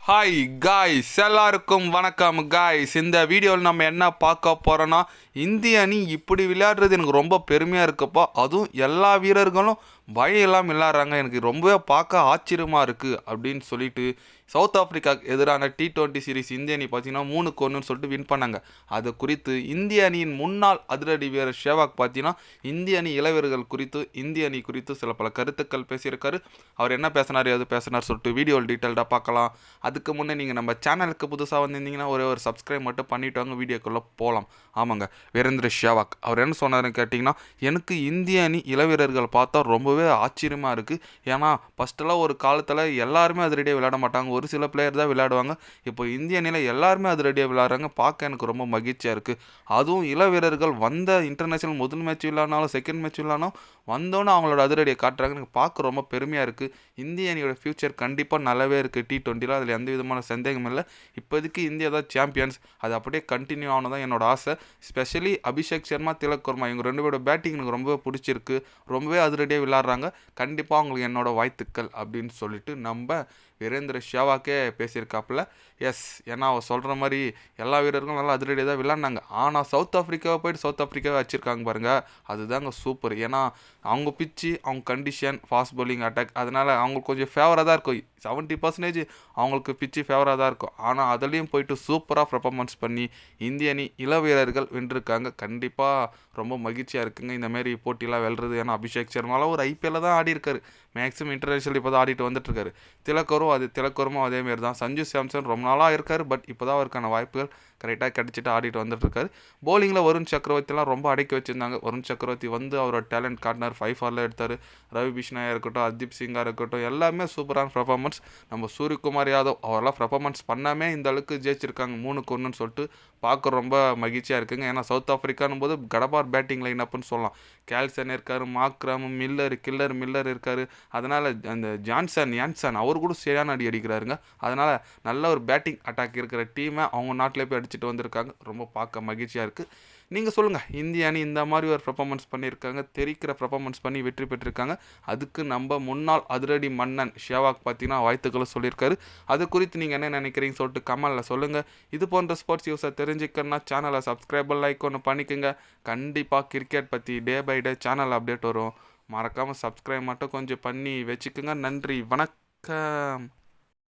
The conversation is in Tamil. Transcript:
ஹாய் காய்ஸ், எல்லாருக்கும் வணக்கம் காய்ஸ். இந்த வீடியோவில் நம்ம என்ன பார்க்க போகிறோன்னா, இந்திய அணி இப்படி விளையாடுறது எனக்கு ரொம்ப பெருமையாக இருக்குப்பா. அதுவும் எல்லா வீரர்களும் பயம் இல்லாமல் விளையாடுறாங்க. எனக்கு ரொம்பவே பார்க்க ஆச்சரியமாக இருக்குது அப்படின்னு சொல்லிட்டு சவுத் ஆஃப்ரிக்காவுக்கு எதிரான T20 சீரிஸ் இந்திய அணி பார்த்தீங்கன்னா 3-1 சொல்லிட்டு வின் பண்ணாங்க. அது குறித்து இந்திய அணியின் முன்னாள் அதிரடி வீரர் சேவாக் பார்த்தீங்கன்னா இந்திய அணி இளைஞர்கள் குறித்து இந்திய அணி குறித்து சில பல கருத்துக்கள் பேசியிருக்காரு. அவர் என்ன பேசினார் எது பேசினார் சொல்லிட்டு வீடியோவில் டீட்டெயில்டாக பார்க்கலாம். அதுக்கு முன்னே நீங்கள் நம்ம சேனலுக்கு புதுசாக வந்திருந்தீங்கன்னா ஒரே ஒரு சப்ஸ்கிரைப் மட்டும் பண்ணிவிட்டு வாங்க, வீடியோக்குள்ளே போகலாம். ஆமாங்க, வீரேந்திர சேவாக் அவர் என்ன சொன்னார்னு கேட்டிங்கன்னா, எனக்கு இந்திய அணி இளவீரர்கள் பார்த்தா ரொம்பவே ஆச்சரியமாக இருக்குது. ஏன்னா ஃபஸ்ட்டெல்லாம் ஒரு காலத்தில் எல்லாருமே அதிரடியாக விளையாட மாட்டாங்க, ஒரு சில பிளேயர் தான் விளையாடுவாங்க. இப்போ இந்திய அணியில் எல்லாருமே அதிரடியாக விளையாடுறாங்க, பார்க்க எனக்கு ரொம்ப மகிழ்ச்சியாக இருக்குது. அதுவும் இளவீரர்கள் வந்த இன்டர்நேஷ்னல் முதல் மேட்ச் விளையாடினாலும் செகண்ட் மேட்ச் விளையாடினாலும் வந்தோன்னே அவங்களோட அதிரடியை காட்டுறாங்க. எனக்கு பார்க்க ரொம்ப பெருமையாக இருக்குது. இந்திய அணியோட ஃப்யூச்சர் கண்டிப்பாக நல்லாவே இருக்குது T20. அதில் எந்த விதமான சந்தேகமும் இல்லை. இப்போதைக்கு இந்தியா தான் சாம்பியன்ஸ். அது அப்படியே கண்டினியூ ஆனதான் என்னோட ஆசை. ஸ்பெஷலி அபிஷேக் சர்மா, திலக் வர்மா இவங்க ரெண்டு பேரோட பேட்டிங் எனக்கு ரொம்பவே பிடிச்சிருக்கு. ரொம்பவே அதிரடியாக விளையாடுறாங்க. கண்டிப்பாக அவங்களுக்கு என்னோட வாழ்த்துக்கள் அப்படின்னு சொல்லிட்டு நம்ம வீரேந்திர சேவாக்கே பேசியிருக்காப்புல. எஸ், ஏன்னா அவர் சொல்கிற மாதிரி எல்லா வீரர்களும் நல்லா அதிரடியாக தான் விளையாடினாங்க. ஆனால் சவுத் ஆஃப்ரிக்காவை போய்ட்டு சவுத் ஆஃப்ரிக்காவை வச்சுருக்காங்க பாருங்கள், அதுதாங்க சூப்பர். ஏன்னா அவங்க பிச்சு, அவங்க கண்டிஷன், ஃபாஸ்ட் பவுலிங் அட்டாக், அதனால் அவங்களுக்கு கொஞ்சம் ஃபேவராக தான் இருக்கும். 70% அவங்களுக்கு பிச்சு ஃபேவராக தான் இருக்கும். ஆனால் அதுலேயும் போயிட்டு சூப்பராக பர்ஃபார்மன்ஸ் பண்ணி இந்திய அணி இள வீரர்கள் வென்றிருக்காங்க. கண்டிப்பாக ரொம்ப மகிழ்ச்சியாக இருக்குங்க இந்தமாரி போட்டியெலாம் வெல்றது. ஏன்னா அபிஷேக் சர்மாலாம் ஒரு IPL தான் ஆடி இருக்காரு, மேக்ஸிமம் இன்டர்நேஷனல் இப்போ தான் ஆடிட்டு வந்துட்டுருக்காரு. திலக்கரும் அதேமாரி தான். சஞ்சு சாம்சன் ரொம்ப நாளாக இருக்கார், பட் இப்போ தான் அவருக்கான வாய்ப்புகள் கரெக்டாக கிடச்சிட்டு ஆடிட்டு வந்துட்டுருக்காரு. போலிங்கில் வருண் சக்கரவர்த்திலாம் ரொம்ப அடக்கி வச்சுருந்தாங்க. வருண் சக்கரவர்த்தி வந்து அவரோட டேலண்ட் காட்டினார், 5 for எடுத்தார். ரவி பிஷ்னாயாக இருக்கட்டும், ஹர்தீப் சிங்காக இருக்கட்டும், எல்லாமே சூப்பரான பர்ஃபார்மன்ஸ். நம்ம சூரியகுமார் யாதவ் அவரெல்லாம் பர்ஃபார்மன்ஸ் பண்ணாமே இந்த அளவுக்கு ஜெயிச்சிருக்காங்க 3-1 சொல்லிட்டு பார்க்க ரொம்ப மகிழ்ச்சியாக இருக்குங்க. ஏன்னா சவுத் ஆஃப்ரிக்கானும் போது கடபார் பேட்டிங் லைன் அப்புன்னு சொல்லலாம். கேல்சன் இருக்கார், மாக்ரம், மில்லர் இருக்கார். அதனால் அந்த யான்சன் அவர் கூட சரியான அடி அடிக்கிறாருங்க. அதனால் நல்ல ஒரு பேட்டிங் அட்டாக் இருக்கிற டீமை அவங்க நாட்டிலே போய் அடிச்சுட்டு வந்திருக்காங்க. ரொம்ப பார்க்க மகிழ்ச்சியாக இருக்குது. நீங்கள் சொல்லுங்கள், இந்திய அணி இந்த மாதிரி ஒரு பர்ஃபார்மன்ஸ் பண்ணியிருக்காங்க, தெரிக்கிற பர்ஃபார்மன்ஸ் பண்ணி வெற்றி பெற்றிருக்காங்க. அதுக்கு நம்ம முன்னாள் அதிரடி மன்னன் சேவாக் பார்த்தீங்கன்னா வாழ்த்துக்களை சொல்லியிருக்காரு. அது குறித்து நீங்கள் என்ன நினைக்கிறீங்க சொல்லிட்டு கமெண்டில் சொல்லுங்கள். இது போன்ற ஸ்போர்ட்ஸ் நியூஸை தெரிஞ்சுக்கணுன்னா சேனலை சப்ஸ்கிரைபர் லைக் ஒன்று பண்ணிக்கோங்க. கண்டிப்பாக கிரிக்கெட் பற்றி day by day channel update வரும். மறக்காமல் சப்ஸ்கிரைப் மட்டும் கொஞ்சம் பண்ணி வச்சுக்கோங்க. நன்றி, வணக்கம்.